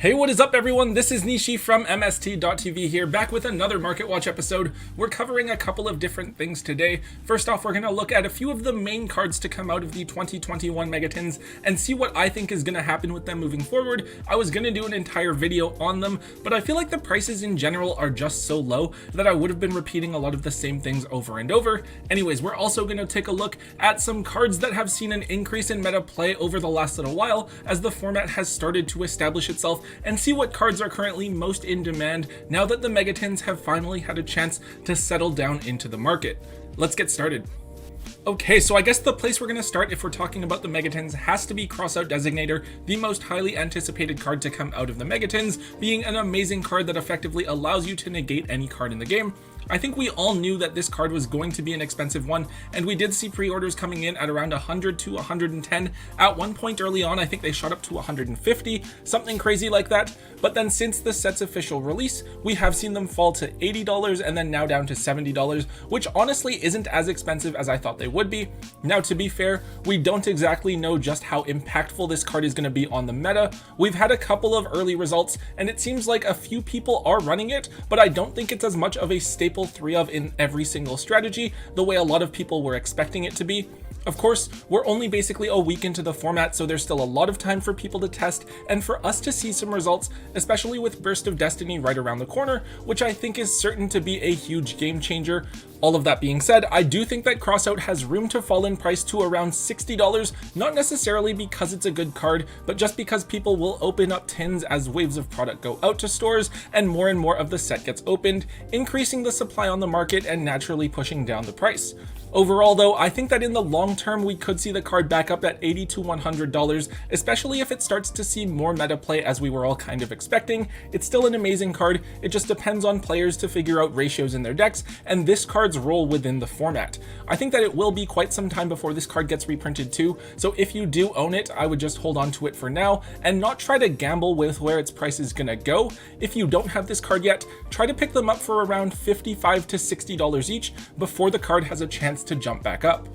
Hey, what is up everyone? This is Nishi from MST.TV here, back with another Market Watch episode. We're covering a couple of different things today. First off, we're going to look at a few of the main cards to come out of the 2021 Megatins and see what I think is going to happen with them moving forward. I was going to do an entire video on them, but I feel like the prices in general are just so low that I would have been repeating a lot of the same things over and over. Anyways, we're also going to take a look at some cards that have seen an increase in meta play over the last little while as the format has started to establish itself, and see what cards are currently most in demand now that the Megatins have finally had a chance to settle down into the market. Let's get started. Okay, so I guess the place we're going to start if we're talking about the Megatins has to be Crossout Designator, the most highly anticipated card to come out of the Megatins, being an amazing card that effectively allows you to negate any card in the game. I think we all knew that this card was going to be an expensive one, and we did see pre-orders coming in at around 100 to 110. At one point early on, I think they shot up to 150, something crazy like that. But then since the set's official release, we have seen them fall to $80 and then now down to $70, which honestly isn't as expensive as I thought they would be. Now, to be fair, we don't exactly know just how impactful this card is going to be on the meta. We've had a couple of early results, and it seems like a few people are running it, but I don't think it's as much of a staple 3 of in every single strategy the way a lot of people were expecting it to be. Of course, we're only basically a week into the format, so there's still a lot of time for people to test and for us to see some results, especially with Burst of Destiny right around the corner, which I think is certain to be a huge game changer. All of that being said, I do think that Crossout has room to fall in price to around $60, not necessarily because it's a good card, but just because people will open up tins as waves of product go out to stores and more of the set gets opened, increasing the supply on the market and naturally pushing down the price. Overall though, I think that in the long term we could see the card back up at $80 to $100, especially if it starts to see more meta play as we were all kind of expecting. It's still an amazing card, it just depends on players to figure out ratios in their decks and this card's role within the format. I think that it will be quite some time before this card gets reprinted too, so if you do own it, I would just hold on to it for now and not try to gamble with where its price is gonna go. If you don't have this card yet, try to pick them up for around $55 to $60 each before the card has a chance to jump back up.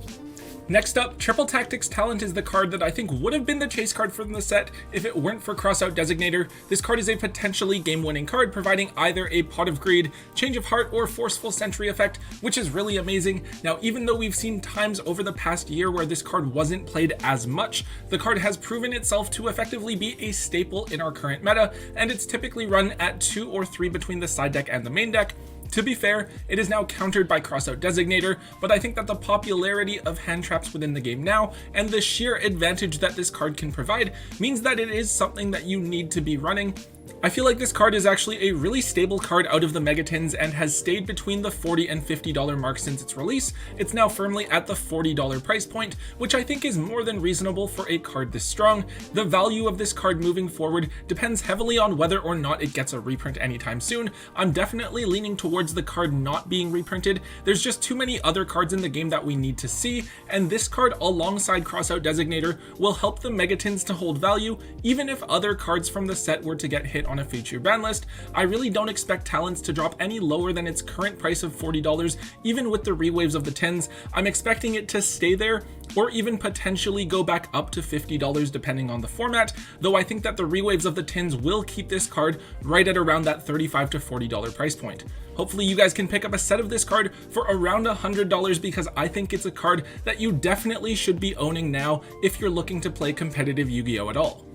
Next up, Triple Tactics Talent is the card that I think would have been the chase card from the set if it weren't for Crossout Designator. This card is a potentially game-winning card, providing either a Pot of Greed, Change of Heart, or Forceful Sentry effect, which is really amazing. Now, even though we've seen times over the past year where this card wasn't played as much, the card has proven itself to effectively be a staple in our current meta, and it's typically run at 2 or 3 between the side deck and the main deck. To be fair, it is now countered by Crossout Designator, but I think that the popularity of hand traps within the game now and the sheer advantage that this card can provide means that it is something that you need to be running. I feel like this card is actually a really stable card out of the Megatins and has stayed between the $40 and $50 mark since its release. It's now firmly at the $40 price point, which I think is more than reasonable for a card this strong. The value of this card moving forward depends heavily on whether or not it gets a reprint anytime soon. I'm definitely leaning towards the card not being reprinted. There's just too many other cards in the game that we need to see, and this card alongside Crossout Designator will help the Megatins to hold value even if other cards from the set were to get hit on a future ban list. I really don't expect Talents to drop any lower than its current price of $40, even with the rewaves of the tins. I'm expecting it to stay there or even potentially go back up to $50 depending on the format, though I think that the rewaves of the tins will keep this card right at around that $35 to $40 price point. Hopefully you guys can pick up a set of this card for around $100 because I think it's a card that you definitely should be owning now if you're looking to play competitive Yu-Gi-Oh at all.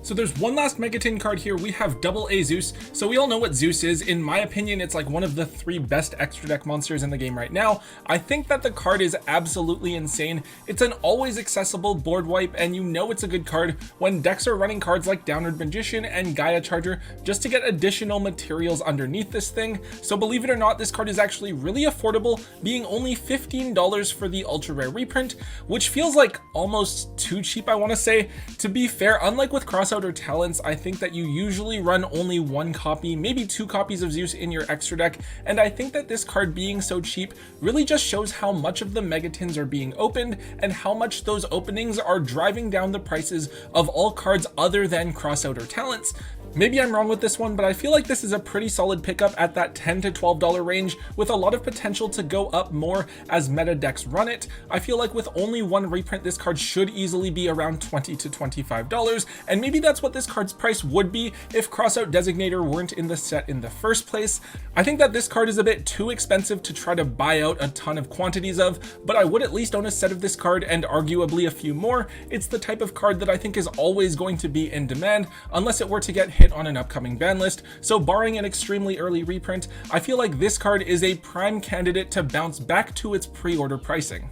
So there's one last Megatin card here. We have Double A Zeus. So we all know what Zeus is. In my opinion, it's like one of the 3 best extra deck monsters in the game right now. I think that the card is absolutely insane. It's an always accessible board wipe, and you know it's a good card when decks are running cards like Downward Magician and Gaia Charger just to get additional materials underneath this thing. So believe it or not, this card is actually really affordable, being only $15 for the ultra rare reprint, which feels like almost too cheap, I want to say. To be fair, unlike with Crossout or Talents, I think that you usually run only 1 copy, maybe 2 copies of Zeus in your extra deck, and I think that this card being so cheap really just shows how much of the Megatins are being opened and how much those openings are driving down the prices of all cards other than Crossout or Talents. Maybe I'm wrong with this one, but I feel like this is a pretty solid pickup at that $10 to $12 range with a lot of potential to go up more as meta decks run it. I feel like with only 1 reprint, this card should easily be around $20 to $25, and maybe that's what this card's price would be if Crossout Designator weren't in the set in the first place. I think that this card is a bit too expensive to try to buy out a ton of quantities of, but I would at least own a set of this card and arguably a few more. It's the type of card that I think is always going to be in demand unless it were to get hit on an upcoming ban list. So barring an extremely early reprint, I feel like this card is a prime candidate to bounce back to its pre-order pricing.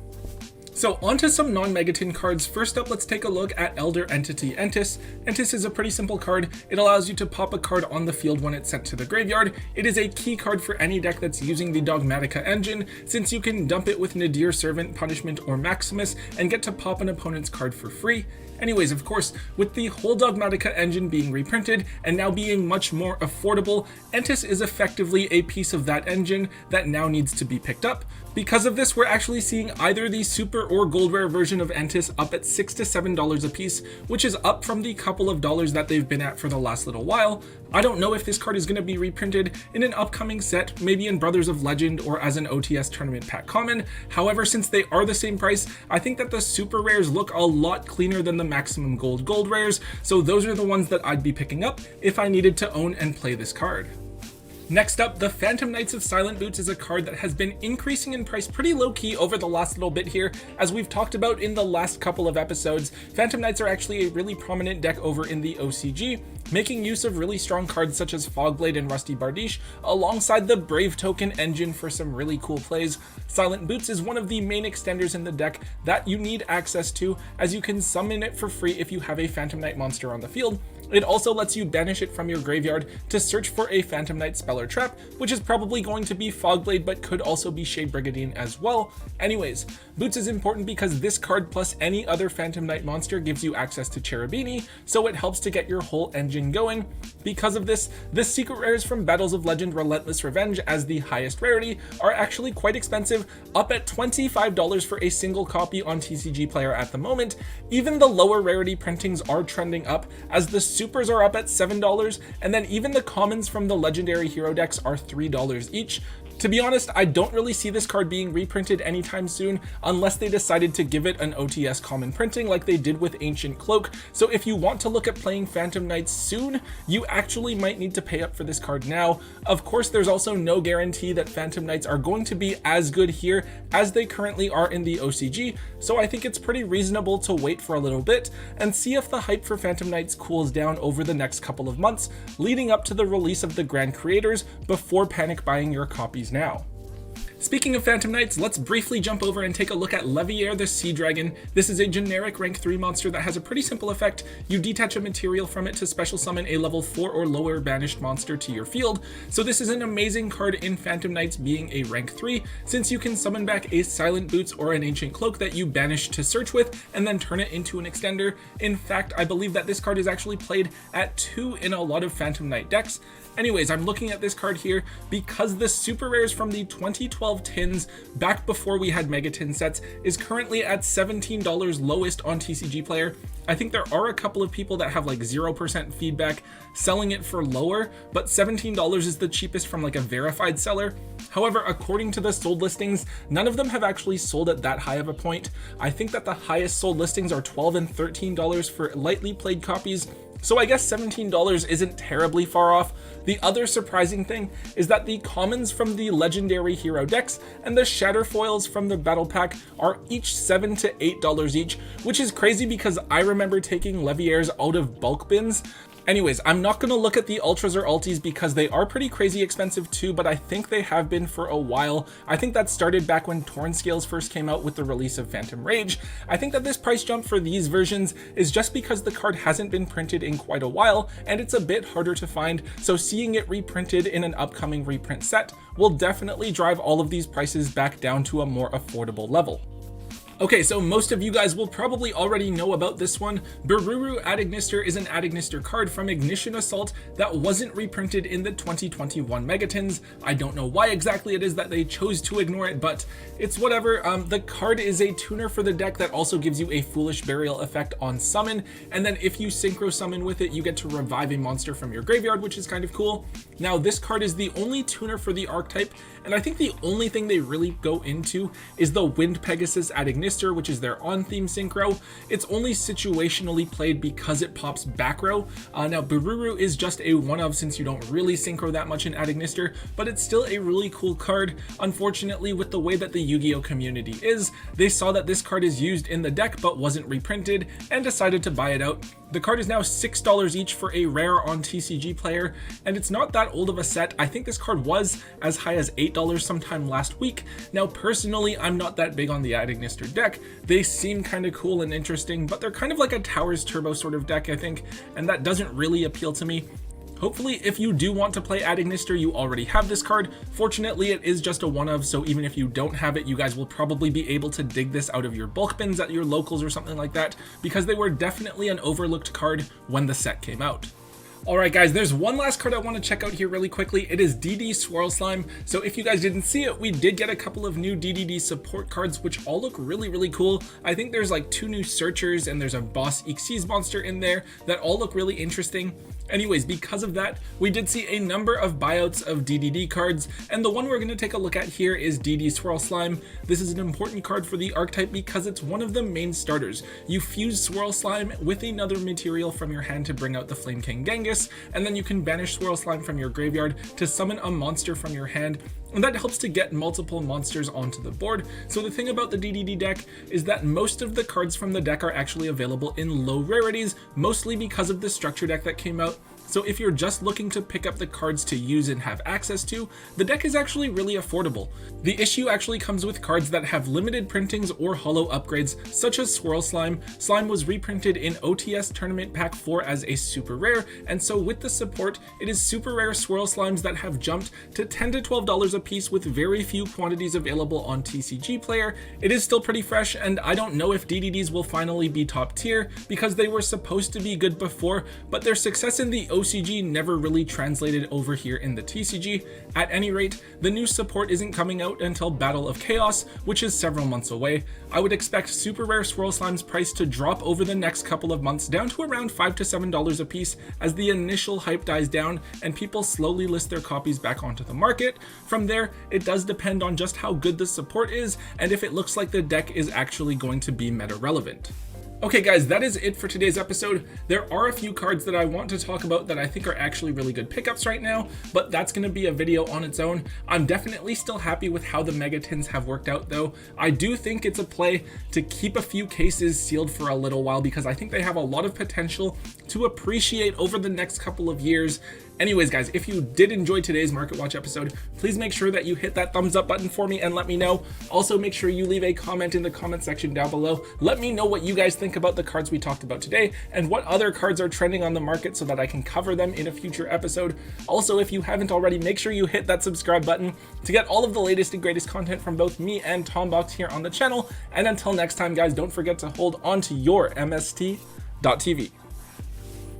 So onto some non-Megaton cards. First up, let's take a look at Elder Entity Entis. Entis is a pretty simple card. It allows you to pop a card on the field when it's sent to the graveyard. It is a key card for any deck that's using the Dogmatika engine, since you can dump it with Nadir Servant, Punishment, or Maximus and get to pop an opponent's card for free. Anyways, of course, with the whole Dogmatika engine being reprinted and now being much more affordable, Entis is effectively a piece of that engine that now needs to be picked up. Because of this, we're actually seeing either the Super or Gold Rare version of Entis up at $6 to $7 a piece, which is up from the couple of dollars that they've been at for the last little while. I don't know if this card is going to be reprinted in an upcoming set, maybe in Brothers of Legend or as an OTS tournament pack common. However, since they are the same price, I think that the super rares look a lot cleaner than the maximum gold rares, so those are the ones that I'd be picking up if I needed to own and play this card. Next up, the Phantom Knights of Silent Boots is a card that has been increasing in price pretty low-key over the last little bit here. As we've talked about in the last couple of episodes, Phantom Knights are actually a really prominent deck over in the OCG, making use of really strong cards such as Fogblade and Rusty Bardiche, alongside the Brave Token engine for some really cool plays. Silent Boots is one of the main extenders in the deck that you need access to, as you can summon it for free if you have a Phantom Knight monster on the field. It also lets you banish it from your graveyard to search for a Phantom Knight spell or trap, which is probably going to be Fogblade, but could also be Shade Brigandine as well. Anyways, Boots is important because this card plus any other Phantom Knight monster gives you access to Cherubini, so it helps to get your whole engine going. Because of this, the secret rares from Battles of Legend Relentless Revenge as the highest rarity are actually quite expensive, up at $25 for a single copy on TCG Player at the moment. Even the lower rarity printings are trending up, as the supers are up at $7, and then even the commons from the legendary hero decks are $3 each. To be honest, I don't really see this card being reprinted anytime soon unless they decided to give it an OTS common printing like they did with Ancient Cloak. So if you want to look at playing Phantom Knights soon, you actually might need to pay up for this card now. Of course, there's also no guarantee that Phantom Knights are going to be as good here as they currently are in the OCG, so I think it's pretty reasonable to wait for a little bit and see if the hype for Phantom Knights cools down over the next couple of months leading up to the release of the Grand Creators before panic buying your copies now. Speaking of Phantom Knights, let's briefly jump over and take a look at Leviair the Sea Dragon. This is a generic rank 3 monster that has a pretty simple effect. You detach a material from it to special summon a level 4 or lower banished monster to your field. So this is an amazing card in Phantom Knights being a rank 3, since you can summon back a Silent Boots or an Ancient Cloak that you banish to search with and then turn it into an extender. In fact, I believe that this card is actually played at 2 in a lot of Phantom Knight decks. Anyways, I'm looking at this card here because the super rares from the 2012 tins, back before we had Megaton sets, is currently at $17 lowest on TCG Player. I think there are a couple of people that have like 0% feedback selling it for lower, but $17 is the cheapest from like a verified seller. However, according to the sold listings, none of them have actually sold at that high of a point. I think that the highest sold listings are $12 and $13 for lightly played copies. So I guess $17 isn't terribly far off. The other surprising thing is that the commons from the legendary hero decks and the shatter foils from the battle pack are each $7 to $8 each, which is crazy because I remember taking Leviairs out of bulk bins. Anyways, I'm not going to look at the ultras or altis because they are pretty crazy expensive too, but I think they have been for a while. I think that started back when Torn Scales first came out with the release of Phantom Rage. I think that this price jump for these versions is just because the card hasn't been printed in quite a while and it's a bit harder to find, so seeing it reprinted in an upcoming reprint set will definitely drive all of these prices back down to a more affordable level. Okay, so most of you guys will probably already know about this one. Bururu Adignister is an Adignister card from Ignition Assault that wasn't reprinted in the 2021 Megatons. I don't know why exactly it is that they chose to ignore it, but it's whatever. The card is a tuner for the deck that also gives you a Foolish Burial effect on summon, and then if you synchro summon with it, you get to revive a monster from your graveyard, which is kind of cool. Now, this card is the only tuner for the archetype, and I think the only thing they really go into is the Wind Pegasus Adignister, Adagnister, which is their on-theme synchro. It's only situationally played because it pops back row. Now Bururu is just a one of, since you don't really synchro that much in Adagnister, but it's still a really cool card. Unfortunately, with the way that the Yu-Gi-Oh community is, they saw that this card is used in the deck but wasn't reprinted and decided to buy it out. The card is now $6 each for a rare on TCG Player, and it's not that old of a set. I think this card was as high as $8 sometime last week. Now personally, I'm not that big on the Adagnister deck. They seem kind of cool and interesting, but they're kind of like a Towers Turbo sort of deck, I think, and that doesn't really appeal to me. Hopefully, if you do want to play Adagnister, you already have this card. Fortunately, it is just a one of, so even if you don't have it, you guys will probably be able to dig this out of your bulk bins at your locals or something like that, because they were definitely an overlooked card when the set came out. Alright guys, there's one last card I want to check out here really quickly. It is DD Swirl Slime. So if you guys didn't see it, we did get a couple of new DDD support cards, which all look really cool. I think there's like 2 new searchers and there's a boss Xyz monster in there that all look really interesting. Anyways, because of that, we did see a number of buyouts of DDD cards, and the one we're going to take a look at here is DD Swirl Slime. This is an important card for the archetype because it's one of the main starters. You fuse Swirl Slime with another material from your hand to bring out the Flame King Genghis, and then you can banish Swirl Slime from your graveyard to summon a monster from your hand, and that helps to get multiple monsters onto the board. So the thing about the DDD deck is that most of the cards from the deck are actually available in low rarities, mostly because of the structure deck that came out. So if you're just looking to pick up the cards to use and have access to, the deck is actually really affordable. The issue actually comes with cards that have limited printings or holo upgrades, such as Swirl Slime. Slime was reprinted in OTS Tournament Pack 4 as a super rare, and so with the support, it is super rare Swirl Slimes that have jumped to $10 to $12 a piece with very few quantities available on TCG Player. It is still pretty fresh, and I don't know if DDDs will finally be top tier because they were supposed to be good before, but their success in the OCG never really translated over here in the TCG. At any rate, the new support isn't coming out until Battle of Chaos, which is several months away. I would expect super rare Swirl Slime's price to drop over the next couple of months down to around $5 to $7 a piece as the initial hype dies down and people slowly list their copies back onto the market. From there, it does depend on just how good the support is and if it looks like the deck is actually going to be meta relevant. Okay guys, that is it for today's episode. There are a few cards that I want to talk about that I think are actually really good pickups right now, but that's going to be a video on its own. I'm definitely still happy with how the Megatins have worked out though. I do think it's a play to keep a few cases sealed for a little while because I think they have a lot of potential to appreciate over the next couple of years. Anyways guys, if you did enjoy today's Market Watch episode, please make sure that you hit that thumbs up button for me and let me know. Also make sure you leave a comment in the comment section down below. Let me know what you guys think about the cards we talked about today and what other cards are trending on the market so that I can cover them in a future episode. Also, if you haven't already, make sure you hit that subscribe button to get all of the latest and greatest content from both me and Tombox here on the channel. And until next time guys, don't forget to hold on to your MST.TV.